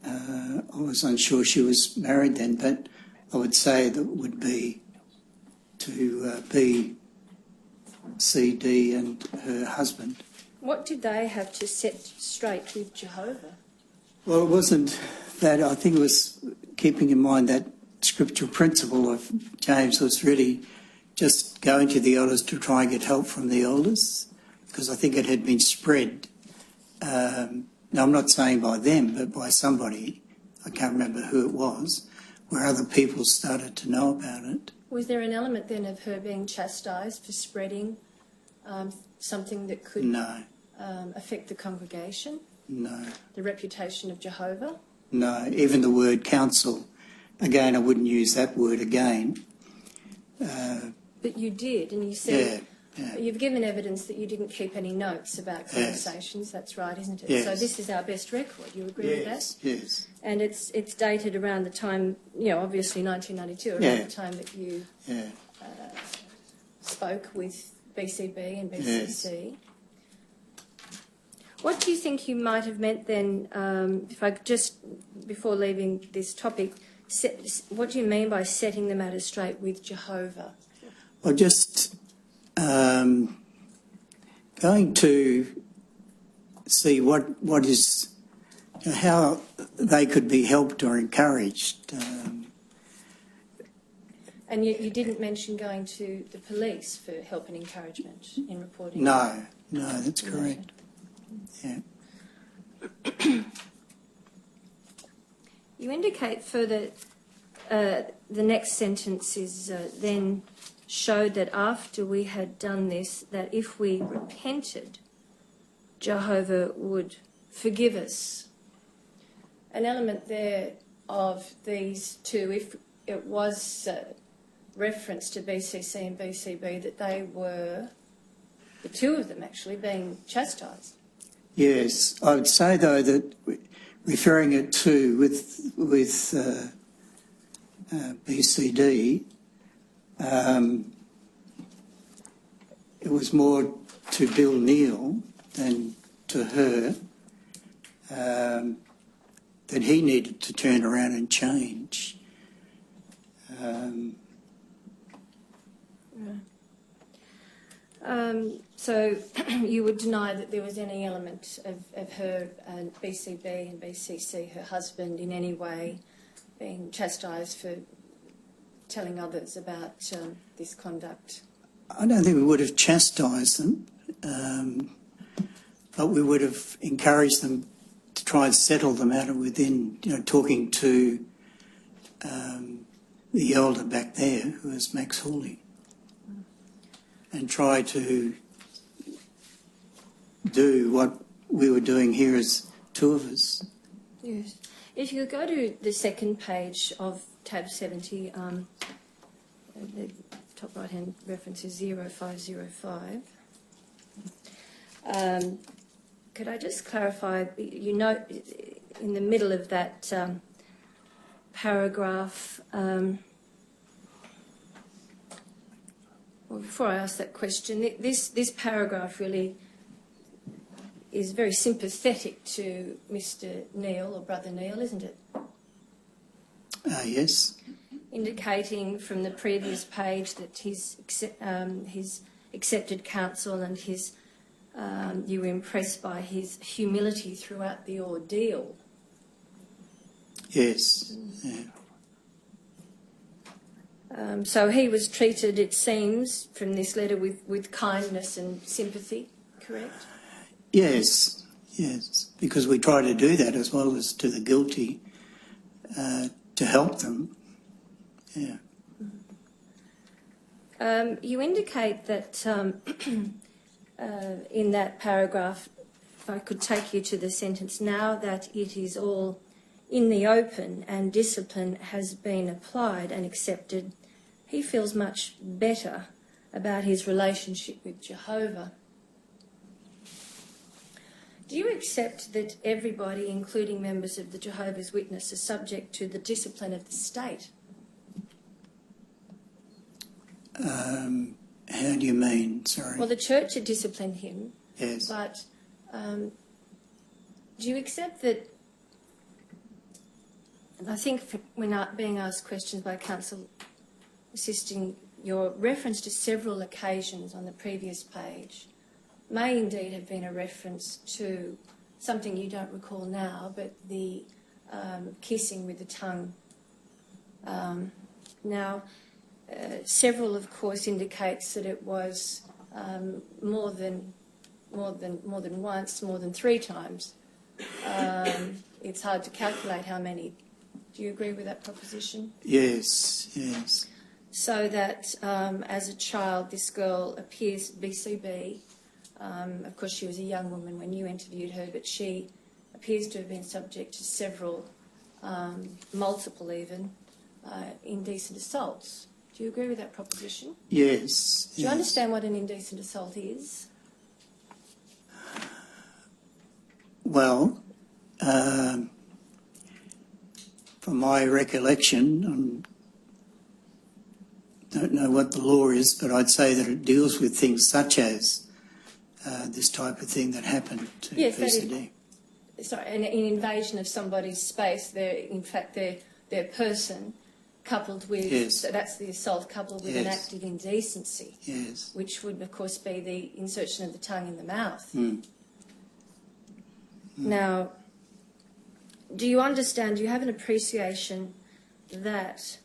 I was unsure she was married then, but I would say that would be to B, C, D and her husband. What did they have to set straight with Jehovah? Well, it wasn't that. I think it was keeping in mind that scriptural principle of James was really just going to the elders to try and get help from the elders, because I think it had been spread. Now, I'm not saying by them, but by somebody, I can't remember who it was, where other people started to know about it. Was there an element then of her being chastised for spreading something that could affect the congregation? No. The reputation of Jehovah? No, even the word counsel. Again, I wouldn't use that word again. But you did, and you said you've given evidence that you didn't keep any notes about conversations. That's right, isn't it? Yes. So this is our best record. You agree with that? Yes. And it's dated around the time, obviously 1992, around the time that you spoke with BCB and BCC. Yes. What do you think you might have meant then, if I just, before leaving this topic, what do you mean by setting the matter straight with Jehovah? Well, just going to see what is, how they could be helped or encouraged. And you didn't mention going to the police for help and encouragement in reporting? No, that's correct. Yeah. You indicate further, the next sentence is then showed that after we had done this, that if we repented, Jehovah would forgive us. An element there of these two, if it was reference to BCC and BCB, that they were, the two of them actually, being chastised. Yes, I would say though that referring it to with BCD, it was more to Bill Neal than to her, that he needed to turn around and change. So you would deny that there was any element of her BCB and BCC, her husband, in any way being chastised for telling others about this conduct? I don't think we would have chastised them, but we would have encouraged them to try and settle the matter within, talking to the elder back there, who was Max Hawley, and try to do what we were doing here as two of us. Yes. If you go to the second page of tab 70, the top right-hand reference is 0505. Could I just clarify, you note in the middle of that paragraph, well, before I ask that question, this paragraph really is very sympathetic to Mr. Neil, or Brother Neil, isn't it? Yes. indicating from the previous page that his accepted counsel and you were impressed by his humility throughout the ordeal. Yes. Yeah. So he was treated, it seems, from this letter with kindness and sympathy, correct? Yes, yes, because we try to do that as well as to the guilty, to help them. Yeah. You indicate that in that paragraph, if I could take you to the sentence, now that it is all in the open and discipline has been applied and accepted, he feels much better about his relationship with Jehovah. Do you accept that everybody, including members of the Jehovah's Witness, are subject to the discipline of the state? How do you mean? Sorry. Well, the church had disciplined him. Yes. But do you accept that? And I think when being asked questions by counsel assisting, your reference to several occasions on the previous page may indeed have been a reference to something you don't recall now, but the kissing with the tongue. Now, several, of course, indicates that it was more than once, more than 3 times. It's hard to calculate how many. Do you agree with that proposition? Yes, yes. So that as a child, this girl appears BCB. Of course, she was a young woman when you interviewed her, but she appears to have been subject to several, multiple even, indecent assaults. Do you agree with that proposition? Yes. Do you understand what an indecent assault is? Well, from my recollection, I don't know what the law is, but I'd say that it deals with things such as this type of thing that happened to PCD. Sorry, an invasion of somebody's space. In fact, their person, coupled with, yes. So that's the assault, coupled with yes. an act of indecency, yes. which would, of course, be the insertion of the tongue in the mouth. Mm. Now, do you understand, do you have an appreciation that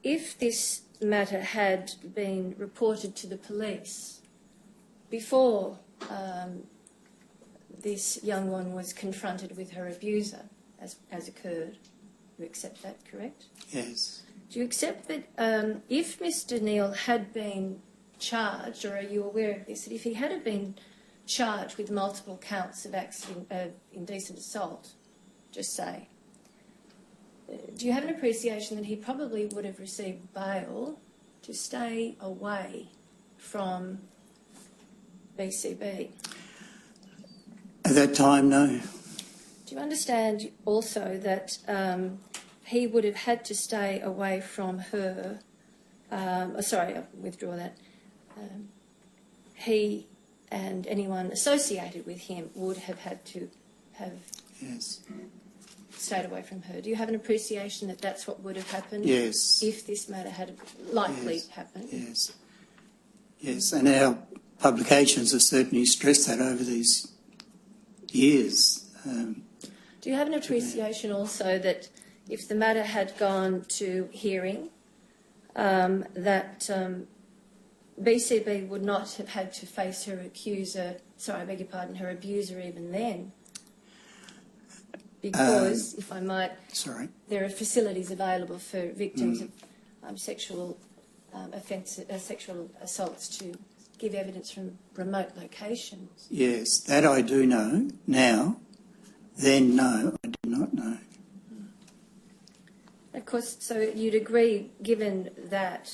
if this matter had been reported to the police before this young one was confronted with her abuser, as occurred, you accept that, correct? Yes. Do you accept that if Mr. Neal had been charged, or are you aware of this, that if he had been charged with multiple counts of indecent assault, just say, do you have an appreciation that he probably would have received bail to stay away from BCB? At that time, no. Do you understand also that he would have had to stay away from her? Sorry, I'll withdraw that. He and anyone associated with him would have had to have yes. stayed away from her. Do you have an appreciation that that's what would have happened? Yes. If this matter had likely yes. happened? Yes. Yes, and our publications have certainly stressed that over these years. Do you have an appreciation also that if the matter had gone to hearing, that BCB would not have had to face her accuser, sorry, I beg your pardon, her abuser even then? Because, if I might, sorry, there are facilities available for victims of sexual sexual assaults to give evidence from remote locations. Yes, that I do know now. Then, no, I did not know. Of course, so you'd agree, given that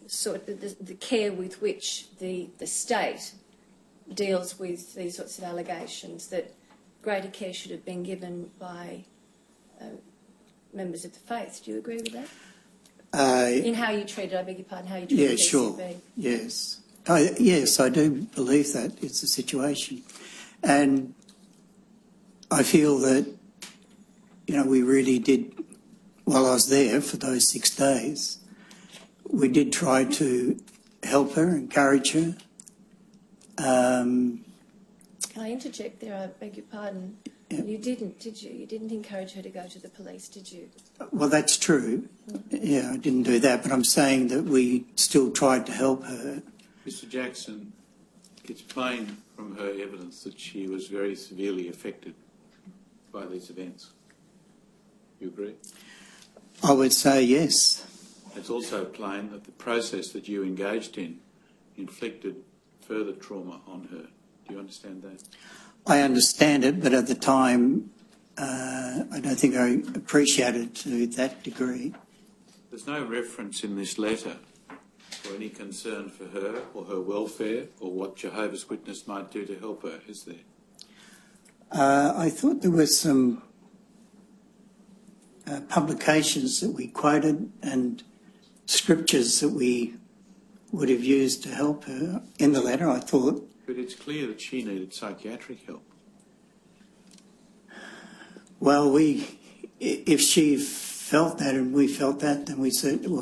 sort of the care with which the state deals with these sorts of allegations, that greater care should have been given by members of the faith. Do you agree with that? In how you treated, I beg your pardon, how you treated BCB? Sure. Yes. Yes, I do believe that it's the situation. And I feel that we really did, while I was there for those 6 days, we did try to help her, encourage her. Can I interject there? I beg your pardon. Yeah. You didn't, did you? You didn't encourage her to go to the police, did you? Well, that's true. Yeah, I didn't do that, but I'm saying that we still tried to help her. Mr. Jackson, it's plain from her evidence that she was very severely affected by these events. You agree? I would say yes. It's also plain that the process that you engaged in inflicted further trauma on her. Do you understand that? I understand it, but at the time, I don't think I appreciated it to that degree. There's no reference in this letter for any concern for her or her welfare or what Jehovah's Witness might do to help her, is there? I thought there were some publications that we quoted and scriptures that we would have used to help her in the letter, I thought. But it's clear that she needed psychiatric help. Well, if she felt that and we felt that, then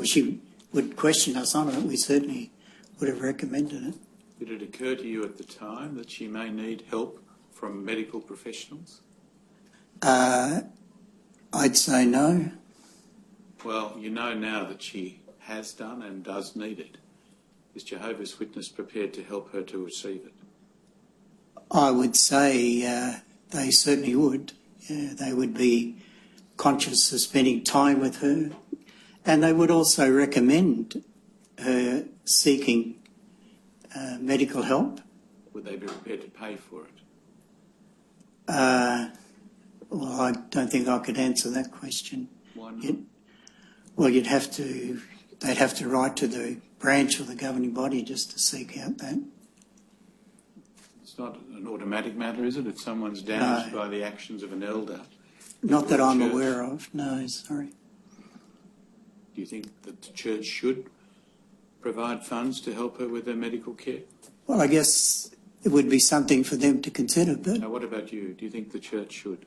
she would question us on it. We certainly would have recommended it. Did it occur to you at the time that she may need help from medical professionals? I'd say no. Well, you know now that she has done and does need it. Is Jehovah's Witness prepared to help her to receive it? I would say they certainly would. Yeah, they would be conscious of spending time with her, and they would also recommend her seeking medical help. Would they be prepared to pay for it? Well, I don't think I could answer that question. Why not? They'd have to write to the branch or the governing body just to seek out that. It's not an automatic matter, is it? If someone's damaged by the actions of an elder. Not that I'm aware of. No, sorry. Do you think that the church should provide funds to help her with her medical care? Well, I guess it would be something for them to consider. But now, what about you? Do you think the church should?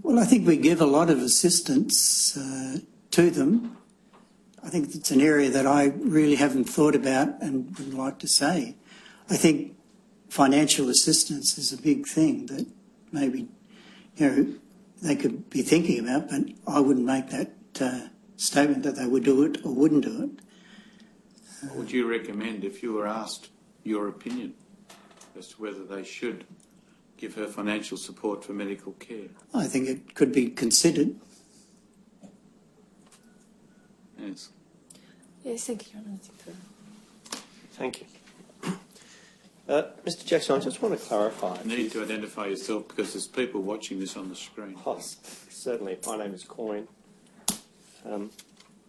Well, I think we give a lot of assistance to them. I think it's an area that I really haven't thought about and would like to say. I think financial assistance is a big thing that maybe, they could be thinking about, but I wouldn't make that statement that they would do it or wouldn't do it. What would you recommend if you were asked your opinion as to whether they should give her financial support for medical care? I think it could be considered. Yes. Yes, thank you. Thank you. Mr. Jackson, I just want to clarify. You need to identify yourself because there's people watching this on the screen. Oh, certainly. My name is Coyne. And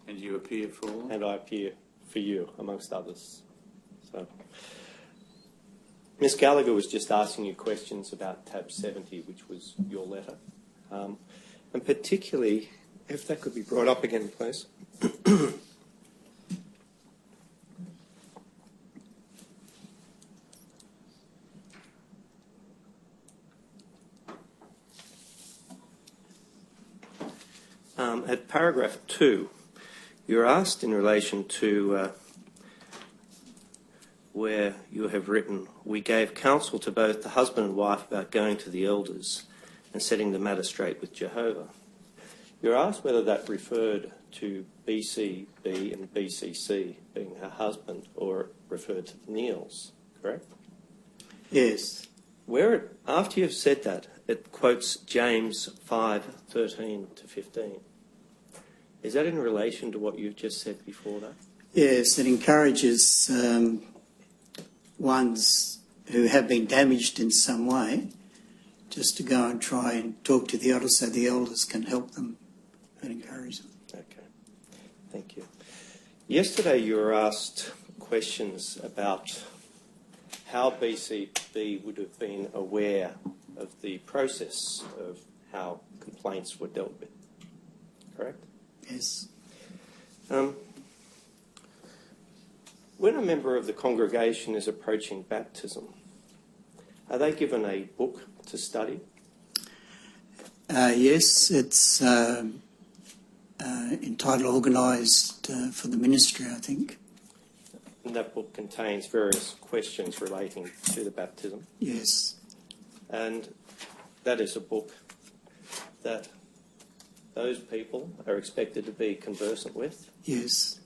you appear for? And I appear for you, amongst others. So, Ms. Gallagher was just asking you questions about tab 70, which was your letter. And particularly, if that could be brought up again, please. At paragraph 2, you're asked in relation to where you have written, we gave counsel to both the husband and wife about going to the elders and setting the matter straight with Jehovah. You're asked whether that referred to BCB and BCC being her husband or referred to the Neils, correct? Yes. Where after you've said that, it quotes James 5:13 to 15. Is that in relation to what you've just said before that? Yes, it encourages ones who have been damaged in some way just to go and try and talk to the elders so the elders can help them and encourage them. Okay, thank you. Yesterday you were asked questions about how BCB would have been aware of the process of how complaints were dealt with, correct? Yes. When a member of the congregation is approaching baptism, Are they given a book to study? Yes, it's entitled Organised for the Ministry, I think. And that book contains various questions relating to the baptism. Yes. And that is a book that those people are expected to be conversant with. Yes.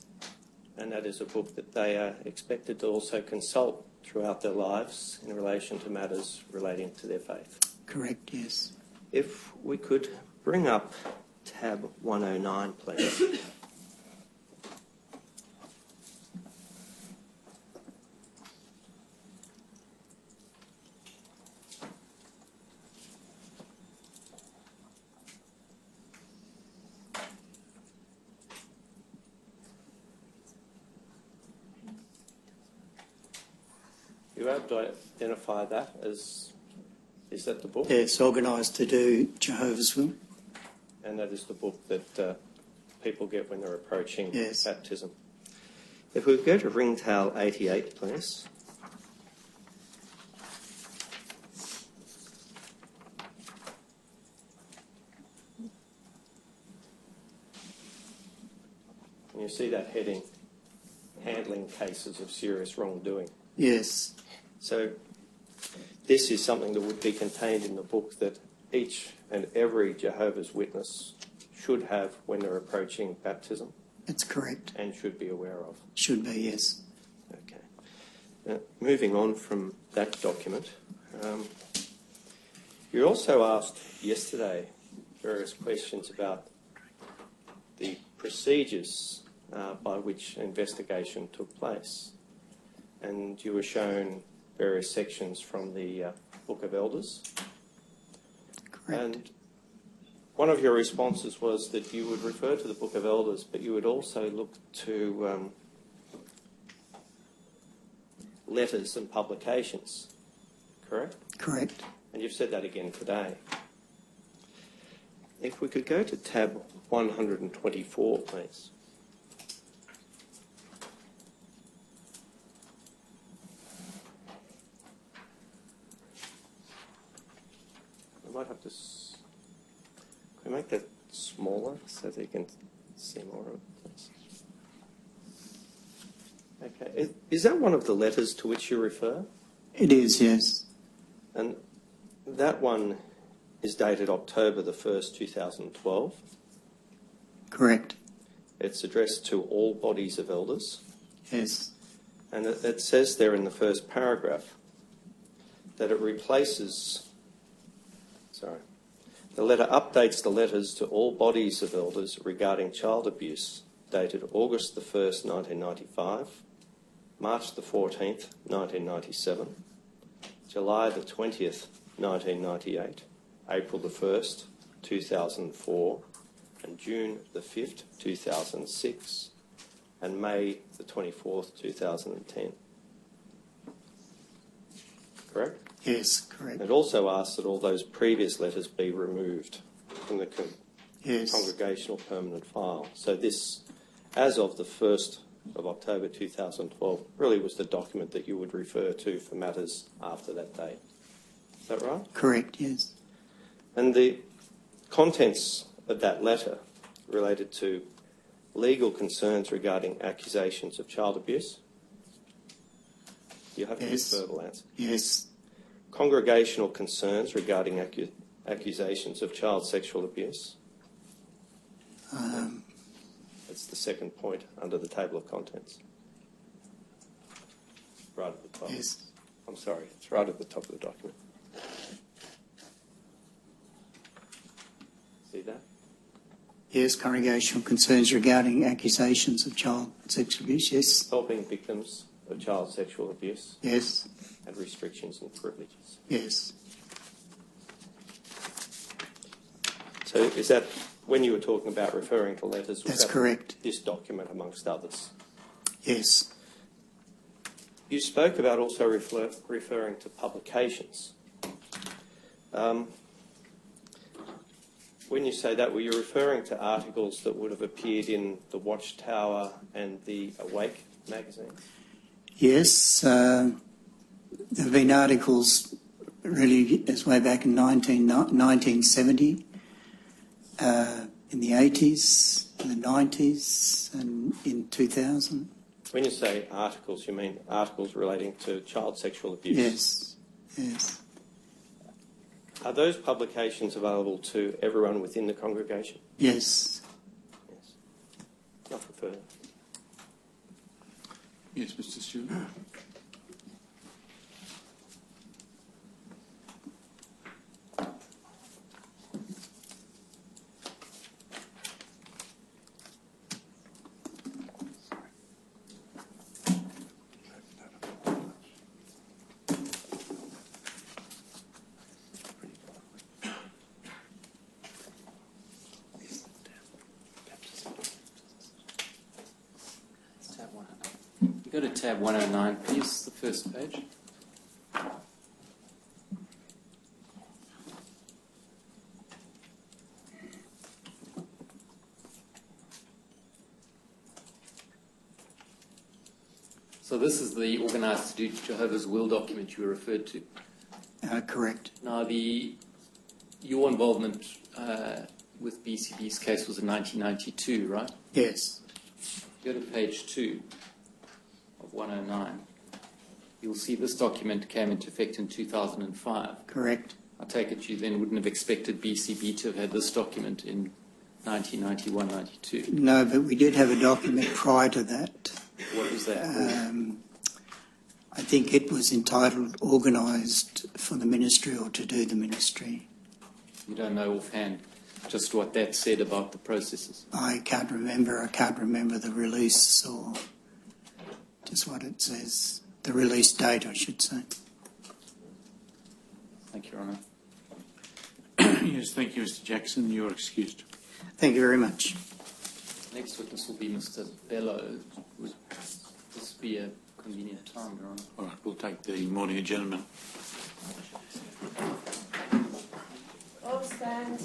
And that is a book that they are expected to also consult throughout their lives in relation to matters relating to their faith. Correct, yes. If we could bring up tab 109, please. You able to identify that as, is that the book? Yes, Organised to do Jehovah's will. And that is the book that people get when they're approaching baptism. If we go to ringtail 88, please. And you see that heading, handling cases of serious wrongdoing. Yes. So this is something that would be contained in the book that each and every Jehovah's Witness should have when they're approaching baptism. That's correct. And should be aware of. Should be, yes. Okay. Moving on from that document, you also asked yesterday various questions about the procedures by which investigation took place. And you were shown various sections from the Book of Elders. Correct. And one of your responses was that you would refer to the Book of Elders, but you would also look to letters and publications, correct? Correct. And you've said that again today. If we could go to tab 124, please. I might have to... Can we make that smaller so that you can see more of it, please? Okay. Is that one of the letters to which you refer? It is, yes. And that one is dated October the 1st, 2012. Correct. It's addressed to all bodies of elders. Yes. And it says there in the first paragraph that it replaces... Sorry. The letter updates the letters to all bodies of elders regarding child abuse dated August the 1st, 1995, March the 14th, 1997, July the 20th, 1998, April the 1st, 2004, and June the 5th, 2006, and May the 24th, 2010. Correct? Yes, correct. It also asks that all those previous letters be removed from the congregational permanent file. So this, as of the 1st of October 2012, really was the document that you would refer to for matters after that date. Is that right? Correct, yes. And the contents of that letter related to legal concerns regarding accusations of child abuse. You have to give verbal answer. Yes. Congregational concerns regarding accusations of child sexual abuse. That's the second point under the table of contents. Right at the top. Yes. I'm sorry, it's right at the top of the document. See that? Yes, congregational concerns regarding accusations of child sexual abuse, yes. Helping victims of child sexual abuse. Yes. And restrictions and privileges. Yes. So is that, when you were talking about referring to letters, was That's that correct. This document amongst others? Yes. You spoke about also referring to publications. When you say that, were you referring to articles that would have appeared in the Watchtower and the Awake magazine? Yes. There have been articles really as way back in 1970, in the 80s, in the 90s, and in 2000. When you say articles, you mean articles relating to child sexual abuse? Yes, yes. Are those publications available to everyone within the congregation? Yes. Yes. Nothing further. Yes, Mr. Stewart. Tab 109. You go to tab 109, please, the first page. So this is the Organised to Do Jehovah's Will document you referred to. Correct. Now, your involvement with BCB's case was in 1992, right? Yes. Go to page 2 of 109. You'll see this document came into effect in 2005. Correct. I take it you then wouldn't have expected BCB to have had this document in 1991, 92. No, but we did have a document prior to that. What was that? I think it was entitled Organised for the Ministry or to Do the Ministry. You don't know offhand just what that said about the processes? I can't remember. I can't remember the release or just what it says. The release date, I should say. Thank you, Your Honour. Yes, thank you, Mr. Jackson. You're excused. Thank you very much. Next witness will be Mr. Bello. Would this be a convenient time, Your Honour? All right, we'll take the morning adjournment. All stand.